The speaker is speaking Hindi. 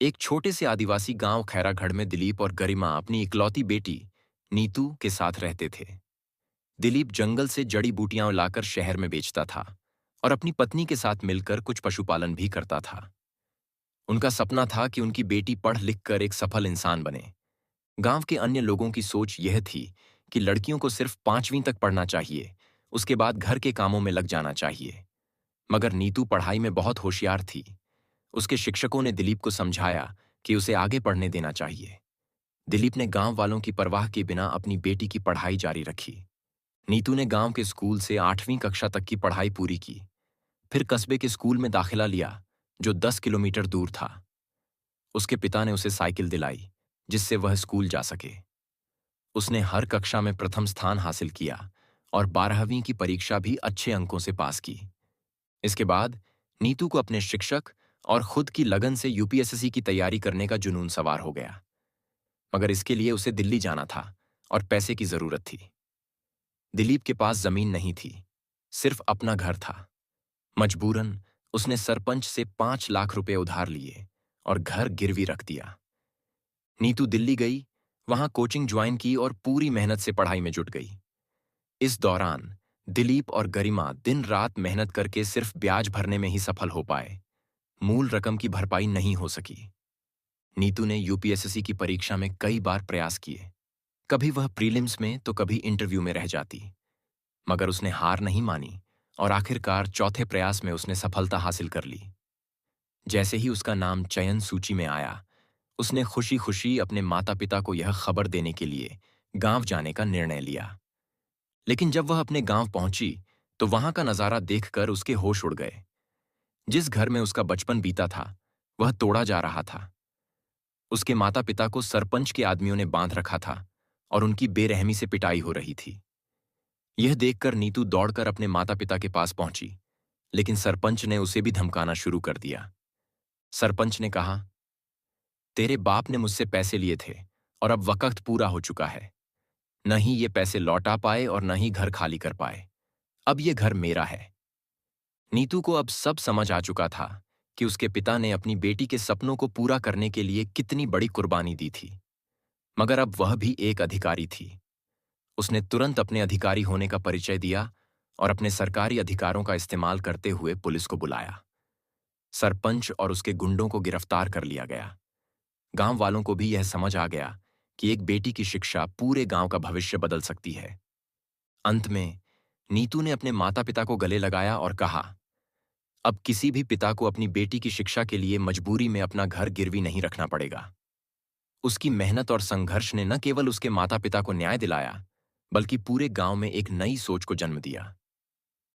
एक छोटे से आदिवासी गांव खैरागढ़ में दिलीप और गरिमा अपनी इकलौती बेटी नीतू के साथ रहते थे। दिलीप जंगल से जड़ी बूटियां लाकर शहर में बेचता था और अपनी पत्नी के साथ मिलकर कुछ पशुपालन भी करता था। उनका सपना था कि उनकी बेटी पढ़ लिख कर एक सफल इंसान बने। गांव के अन्य लोगों की सोच यह थी कि लड़कियों को सिर्फ 5वीं तक पढ़ना चाहिए, उसके बाद घर के कामों में लग जाना चाहिए। मगर नीतू पढ़ाई में बहुत होशियार थी। उसके शिक्षकों ने दिलीप को समझाया कि उसे आगे पढ़ने देना चाहिए। दिलीप ने गांव वालों की परवाह के बिना अपनी बेटी की पढ़ाई जारी रखी। नीतू ने गांव के स्कूल से 8वीं कक्षा तक की पढ़ाई पूरी की। फिर कस्बे के स्कूल में दाखिला लिया, जो 10 किलोमीटर दूर था। उसके पिता ने उसे साइकिल दिलाई, जिससे वह स्कूल जा सके। उसने हर कक्षा में प्रथम स्थान हासिल किया और 12वीं की परीक्षा भी अच्छे अंकों से पास की। इसके बाद नीतू को अपने शिक्षक और खुद की लगन से यूपीएसएससी की तैयारी करने का जुनून सवार हो गया। मगर इसके लिए उसे दिल्ली जाना था और पैसे की जरूरत थी। दिलीप के पास जमीन नहीं थी, सिर्फ अपना घर था। मजबूरन उसने सरपंच से 5 लाख रुपए उधार लिए और घर गिरवी रख दिया। नीतू दिल्ली गई, वहां कोचिंग ज्वाइन की और पूरी मेहनत से पढ़ाई में जुट गई। इस दौरान दिलीप और गरिमा दिन रात मेहनत करके सिर्फ ब्याज भरने में ही सफल हो पाए। मूल रकम की भरपाई नहीं हो सकी। नीतू ने यूपीएसएससी की परीक्षा में कई बार प्रयास किए। कभी वह प्रीलिम्स में तो कभी इंटरव्यू में रह जाती, मगर उसने हार नहीं मानी और आखिरकार चौथे प्रयास में उसने सफलता हासिल कर ली। जैसे ही उसका नाम चयन सूची में आया, उसने खुशी खुशी अपने माता पिता को यह खबर देने के लिए गांव जाने का निर्णय लिया। लेकिन जब वह अपने गांव पहुंची तो वहां का नजारा देखकर उसके होश उड़ गए। जिस घर में उसका बचपन बीता था, वह तोड़ा जा रहा था। उसके माता पिता को सरपंच के आदमियों ने बांध रखा था और उनकी बेरहमी से पिटाई हो रही थी। यह देखकर नीतू दौड़कर अपने माता पिता के पास पहुंची, लेकिन सरपंच ने उसे भी धमकाना शुरू कर दिया। सरपंच ने कहा, तेरे बाप ने मुझसे पैसे लिए थे और अब वक्त पूरा हो चुका है। न ही ये पैसे लौटा पाए और न ही घर खाली कर पाए। अब ये घर मेरा है। नीतू को अब सब समझ आ चुका था कि उसके पिता ने अपनी बेटी के सपनों को पूरा करने के लिए कितनी बड़ी कुर्बानी दी थी। मगर अब वह भी एक अधिकारी थी। उसने तुरंत अपने अधिकारी होने का परिचय दिया और अपने सरकारी अधिकारों का इस्तेमाल करते हुए पुलिस को बुलाया। सरपंच और उसके गुंडों को गिरफ्तार कर लिया गया। गांव वालों को भी यह समझ आ गया कि एक बेटी की शिक्षा पूरे गांव का भविष्य बदल सकती है। अंत में नीतू ने अपने माता पिता को गले लगाया और कहा, अब किसी भी पिता को अपनी बेटी की शिक्षा के लिए मजबूरी में अपना घर गिरवी नहीं रखना पड़ेगा। उसकी मेहनत और संघर्ष ने न केवल उसके माता पिता को न्याय दिलाया, बल्कि पूरे गांव में एक नई सोच को जन्म दिया।